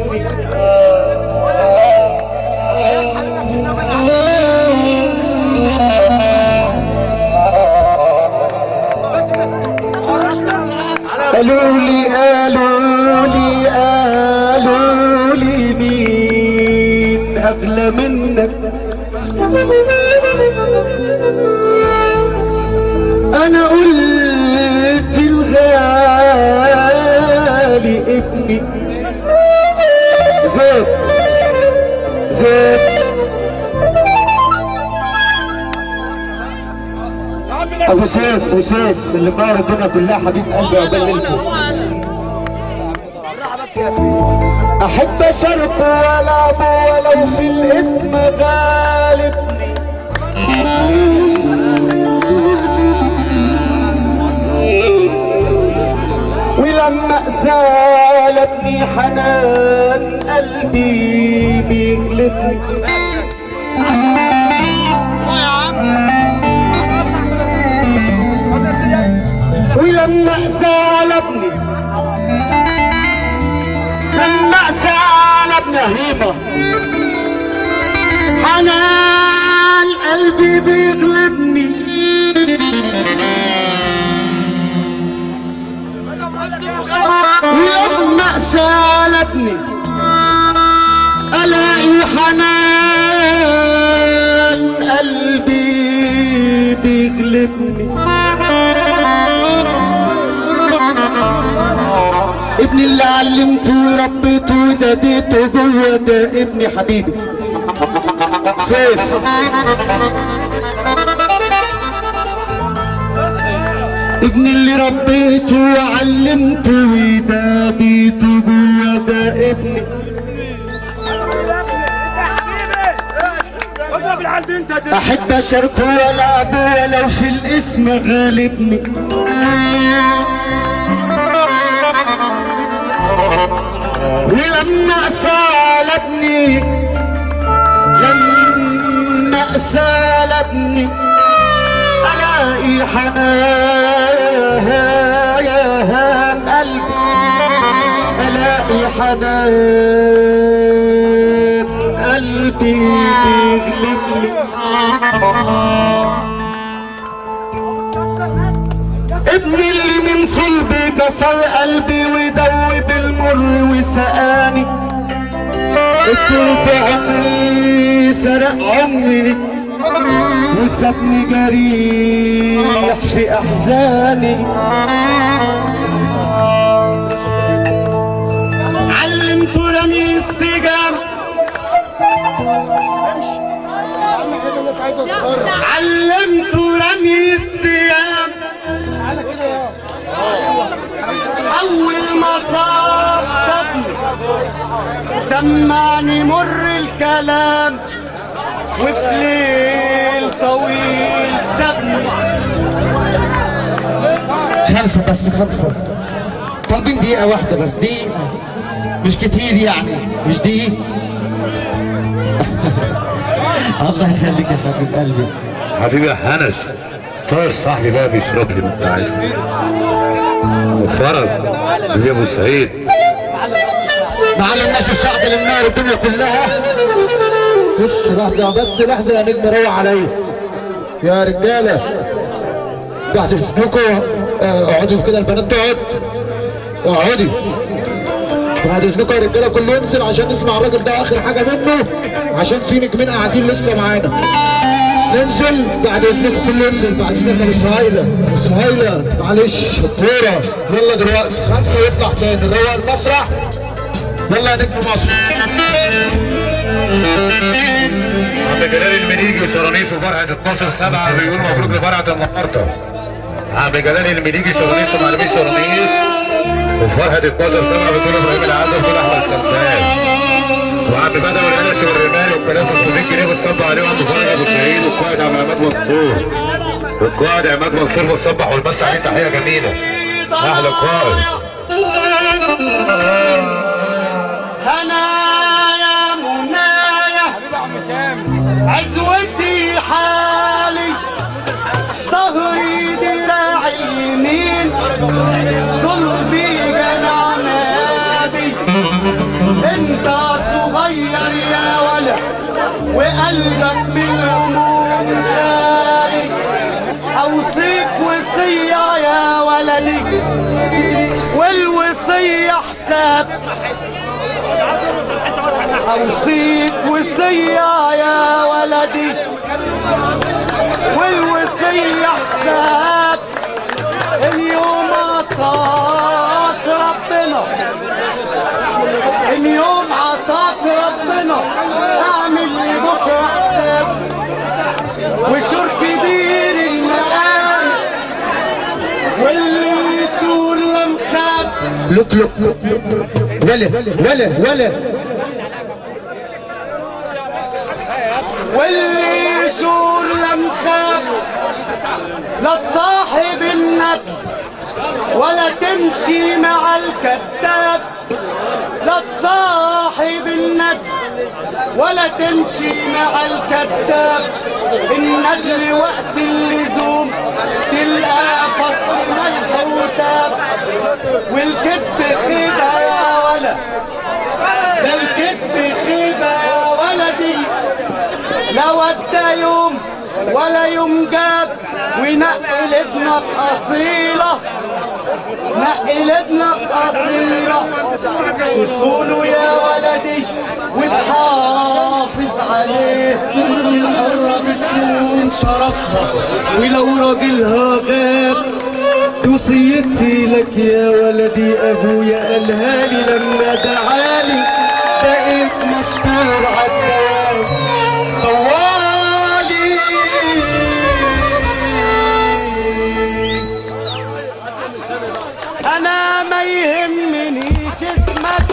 ابني. قالوا لي مين أغلى منك؟ أنا قلت الغالي ابني. زاد أبو سيف اللي منور الدنيا كلها، حبيب قلبي وبللكم. أحب أشاركه وألعبه ولو في الاسم غالبني. ولما أسالبني حنان قلبي بيغلبني. ولما أسالبني هيمة حنان قلبي بيغلبني. لما سالبني الاقي حنان قلبي بيغلبني. ابني اللي علمته وربيته وداديته جوه ده ابني حبيبي سيف. ابني اللي ربيته وعلمته وداديته جوه ده ابني. احب اشاركه والعبه ولو في الاسم غالبني. ولما سالبني الاقي حنان قلبي، الاقي حنان قلبي بيغلبني. ابني اللي من صلبي كسر قلبي ودوب المر وسقاني. اديت عمري سرق عمري وسابني جريح في احزاني. علمته رمي السجام، علمته رمي السيام. أول ما صفني سمعني مر الكلام، وفي ليل طويل سابني. خمسة طالبين دقيقة واحدة بس، دقيقة مش كتير يعني، مش دقيقة. الله يخليك يا حبيب قلبي. حبيبي يا حنش، طاهر صاحبي بقى بيشرب لي من عايزه. وفرج اللي ابو سعيد معلم الناس الشعب اللي منور الدنيا كلها. بس لحظه يا نجم، روح عليا يا رجاله. بعد اذنكم اقعدوا كده، البنات تقعد، اقعدي بعد اذنكم يا رجاله. كله ينزل عشان نسمع الراجل ده اخر حاجه منه، عشان في نجمين قاعدين لسه معانا. ننزل بعد اذنكم، كله ينزل بعد اذنك. يا سهيله معلش شطوره. يلا دلوقتي 5 ويطلع تاني روق المسرح. يلا يا نجم مصر. عم جلال المنيجي وشرانيس وفرحة 12/7 بيقول مبروك لفرحة النهارده. عم جلال المنيجي شرانيس ومعلمين شرانيس وفرحة 12/7 بتقول ابراهيم العزة وبتقول احمد سلمان. وعم بدوي القلش والرمالي والكلام 300 جنيه بتصبح عليه وعم فرج ابو سعيد والقائد عم عماد منصور. والقائد عماد منصور بتصبح والمسا عليه تحيه جميله. احلى قائد. هنايا منايا عزوتي حالي، ظهري دراعي اليمين، صلبي جنى نابي. انت صغير يا ولد وقلبك من الهموم خالي، اوصيك وصية يا ولدي والوصية حساب، اوصيك وصية يا ولدي والوصية حساب. اليوم عطاك ربنا، اليوم عطاك ربنا، اعمل لي بكره حساب. وشرب كبير المقام واللي يسور لمخاب. لوك لوك ولا واللي يسور لمخاب. لا تصاحب النبي ولا تمشي مع الكذاب، لا تصاحب النبي ولا تمشي مع الكذاب. النجل وقت اللزوم تلقى فص ملح وتاب، والكذب خيبة يا ولد، ده الكذب خيبة يا ولدي. لا ودى يوم ولا يوم جاب، ونقل ابنك أصيلة، نقل ابنك أصيلة. تصونه يا ولدي وتحافظ عليه. الحرة بتسون شرفها ولو راجلها غاب. وصيتي لك يا ولدي أبويا قالها لي لما دعالي، بقيت مستور عالدوام طوالي. أنا ما يهمنيش اسمك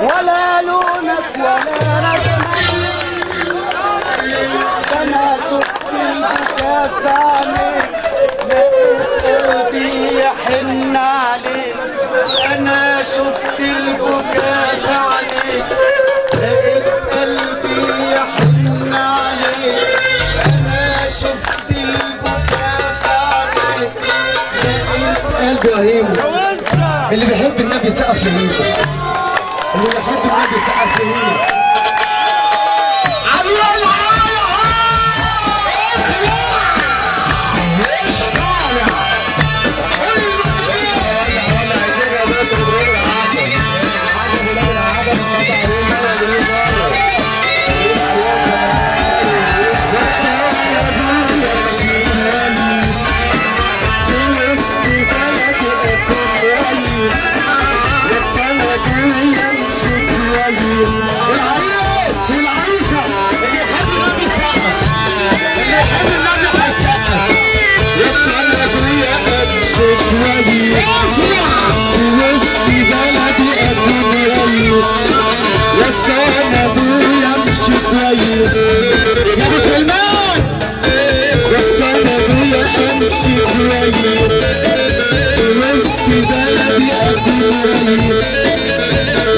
ولا لونك ولا رسمك، أنا شفت البكاء في عينيك، لقيت قلبي يحن عليك. أنا شفت البكاء في عينيك، لقيت قلبي يحن عليك. أنا شفت البكاء في عينيك، لقيت قلبي رهيب. اللي بيحب النبي سقف لهيبه، اللي بيحب النبي سقف لهيبه.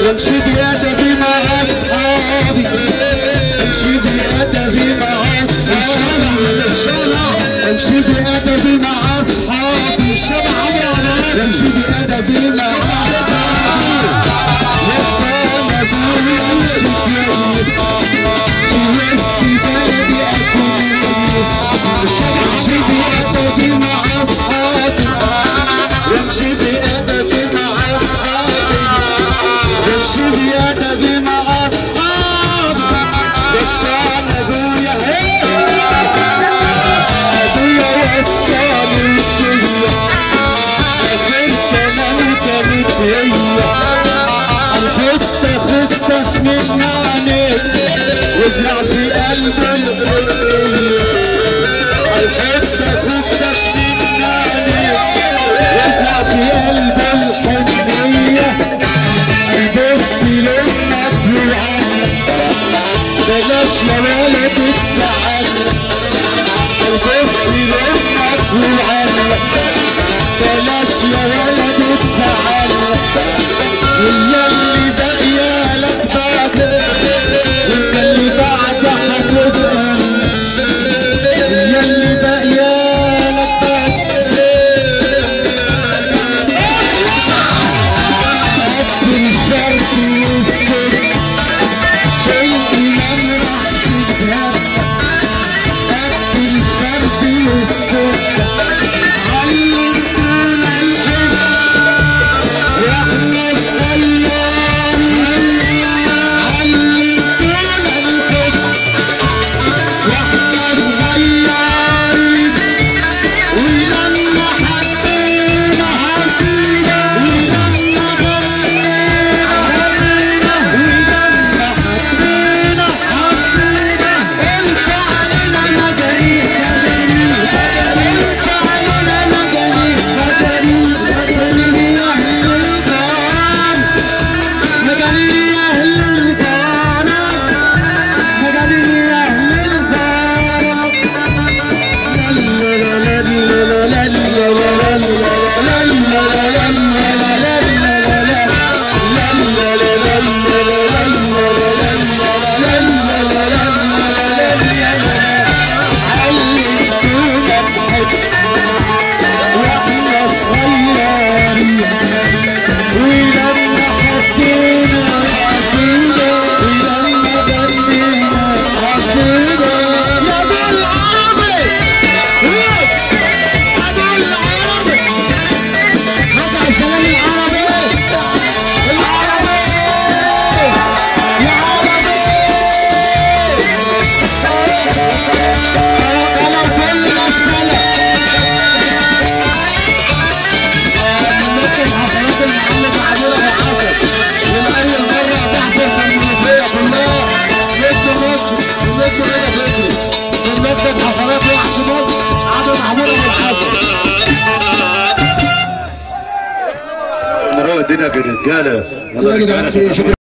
وامشي بأدبي مع أصحابي، امشي بأدبي مع أصحابي، امشي بأدبي مع أصحابي، امشي بأدبي مع أصحابي. وصل أبوي امشي كويس، في وسط بلدي أكون كويس. امشي بأدبي مع أصحابي، امشي بأدبي مع أصحابي، امشي بأدبي مع أصحابي. بس أنا أبويا أبويا وصاني فيا، آخرت أنا وكانت هي الحتة خدتك من عينيك وازرع في قلبي الحنية. الحتة خدتك من عينيك وازرع في قلبي الحنية. بص لأمك وعنك بلاش يا ولد تزعلك، بص لأمك وعنك بلاش يا ولد تزعلك. هي اللي باقية لك بعد وانت اللي بعد هتبقى، هي اللي باقية لك بعد لك الرجاله. يا جدعان في شكرا.